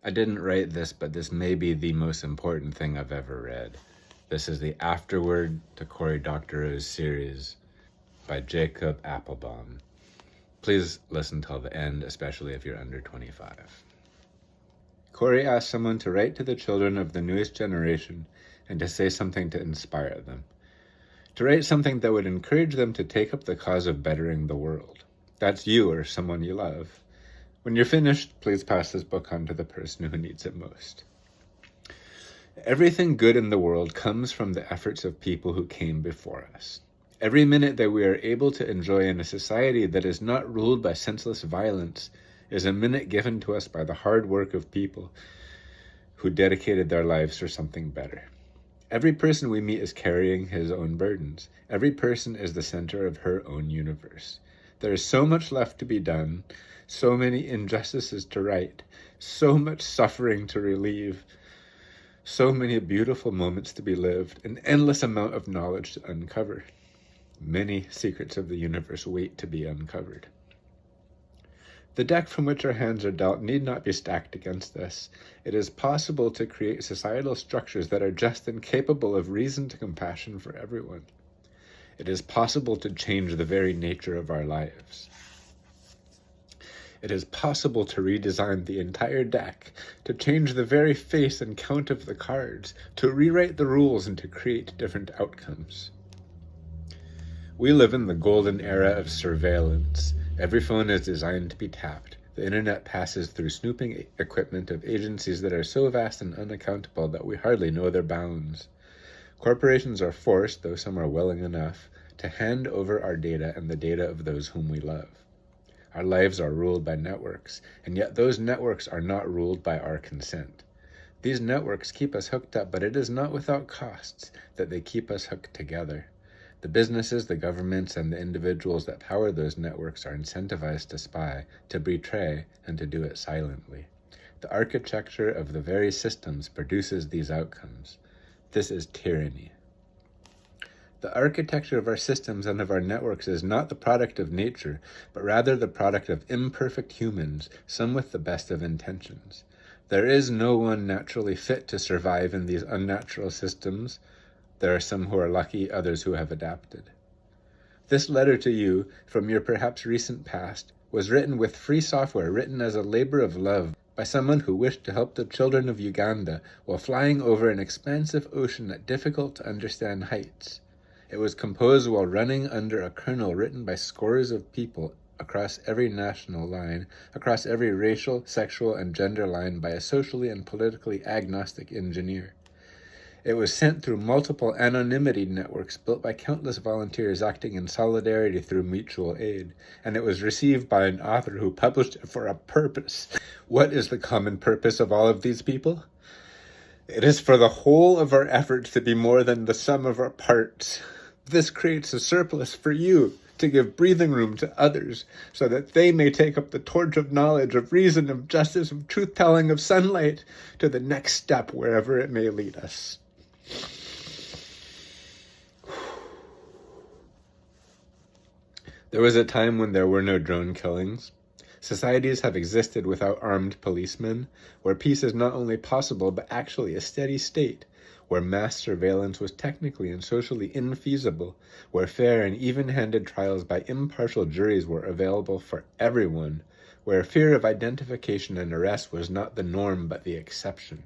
I didn't write this, but this may be the most important thing I've ever read. This is the Afterword to Cory Doctorow's series by Jacob Appelbaum. Please listen till the end, especially if you're under 25. Cory asked someone to write to the children of the newest generation and to say something to inspire them. To write something that would encourage them to take up the cause of bettering the world. That's you or someone you love. When you're finished, please pass this book on to the person who needs it most. Everything good in the world comes from the efforts of people who came before us. Every minute that we are able to enjoy in a society that is not ruled by senseless violence is a minute given to us by the hard work of people who dedicated their lives for something better. Every person we meet is carrying his own burdens. Every person is the center of her own universe. There is so much left to be done, so many injustices to right, so much suffering to relieve, so many beautiful moments to be lived, an endless amount of knowledge to uncover. Many secrets of the universe wait to be uncovered. The deck from which our hands are dealt need not be stacked against us. It is possible to create societal structures that are just and capable of reasoned compassion for everyone. It is possible to change the very nature of our lives. It is possible to redesign the entire deck, to change the very face and count of the cards, to rewrite the rules and to create different outcomes. We live in the golden era of surveillance. Every phone is designed to be tapped. The internet passes through snooping equipment of agencies that are so vast and unaccountable that we hardly know their bounds. Corporations are forced, though some are willing enough, to hand over our data and the data of those whom we love. Our lives are ruled by networks, and yet those networks are not ruled by our consent. These networks keep us hooked up, but it is not without costs that they keep us hooked together. The businesses, the governments, and the individuals that power those networks are incentivized to spy, to betray, and to do it silently. The architecture of the very systems produces these outcomes. This is tyranny. The architecture of our systems and of our networks is not the product of nature, but rather the product of imperfect humans, some with the best of intentions. There is no one naturally fit to survive in these unnatural systems. There are some who are lucky, others who have adapted. This letter to you, from your perhaps recent past, was written with free software, written as a labor of love by someone who wished to help the children of Uganda while flying over an expansive ocean at difficult-to-understand heights. It was composed while running under a kernel written by scores of people across every national line, across every racial, sexual, and gender line by a socially and politically agnostic engineer. It was sent through multiple anonymity networks built by countless volunteers acting in solidarity through mutual aid, and it was received by an author who published it for a purpose. What is the common purpose of all of these people? It is for the whole of our efforts to be more than the sum of our parts. This creates a surplus for you to give breathing room to others so that they may take up the torch of knowledge, of reason, of justice, of truth-telling, of sunlight to the next step wherever it may lead us. There was a time when there were no drone killings. Societies have existed without armed policemen, where peace is not only possible but actually a steady state, where mass surveillance was technically and socially infeasible, where fair and even-handed trials by impartial juries were available for everyone, where fear of identification and arrest was not the norm but the exception.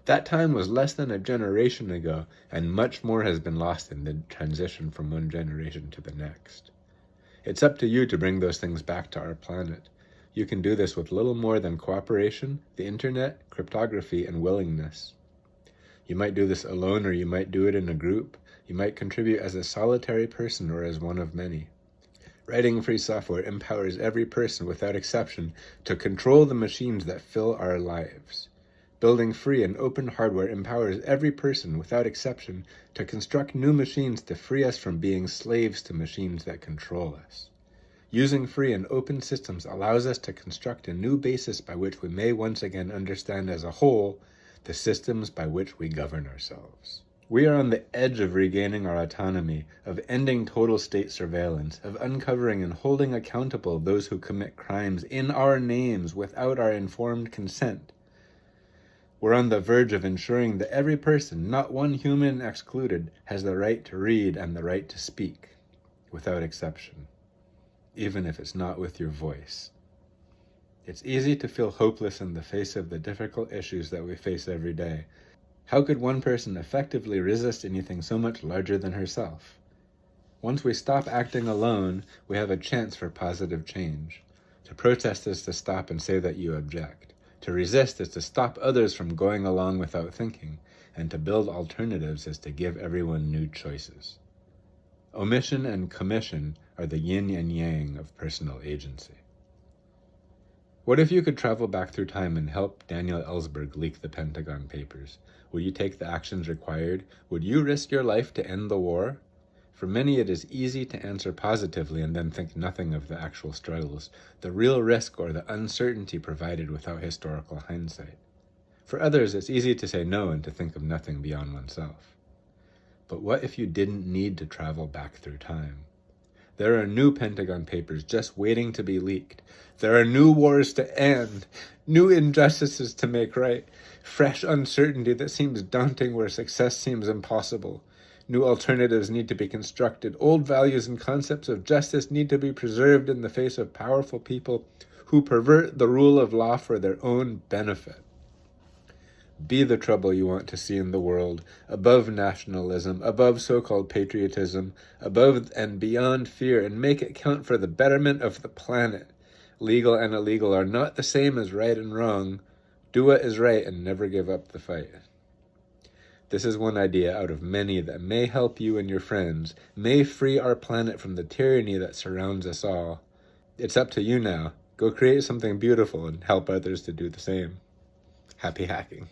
That time was less than a generation ago, and much more has been lost in the transition from one generation to the next. It's up to you to bring those things back to our planet. You can do this with little more than cooperation, the internet, cryptography, and willingness. You might do this alone, or you might do it in a group. You might contribute as a solitary person or as one of many. Writing free software empowers every person without exception to control the machines that fill our lives. Building free and open hardware empowers every person, without exception, to construct new machines to free us from being slaves to machines that control us. Using free and open systems allows us to construct a new basis by which we may once again understand as a whole the systems by which we govern ourselves. We are on the edge of regaining our autonomy, of ending total state surveillance, of uncovering and holding accountable those who commit crimes in our names without our informed consent. We're on the verge of ensuring that every person, not one human excluded, has the right to read and the right to speak, without exception, even if it's not with your voice. It's easy to feel hopeless in the face of the difficult issues that we face every day. How could one person effectively resist anything so much larger than herself? Once we stop acting alone, we have a chance for positive change. To protest is to stop and say that you object. To resist is to stop others from going along without thinking, and to build alternatives is to give everyone new choices. Omission and commission are the yin and yang of personal agency. What if you could travel back through time and help Daniel Ellsberg leak the Pentagon Papers? Would you take the actions required? Would you risk your life to end the war? For many, it is easy to answer positively and then think nothing of the actual struggles, the real risk or the uncertainty provided without historical hindsight. For others, it's easy to say no and to think of nothing beyond oneself. But what if you didn't need to travel back through time? There are new Pentagon Papers just waiting to be leaked. There are new wars to end, new injustices to make right, fresh uncertainty that seems daunting where success seems impossible. New alternatives need to be constructed. Old values and concepts of justice need to be preserved in the face of powerful people who pervert the rule of law for their own benefit. Be the trouble you want to see in the world, above nationalism, above so-called patriotism, above and beyond fear, and make it count for the betterment of the planet. Legal and illegal are not the same as right and wrong. Do what is right and never give up the fight. This is one idea out of many that may help you and your friends, may free our planet from the tyranny that surrounds us all. It's up to you now. Go create something beautiful and help others to do the same. Happy hacking.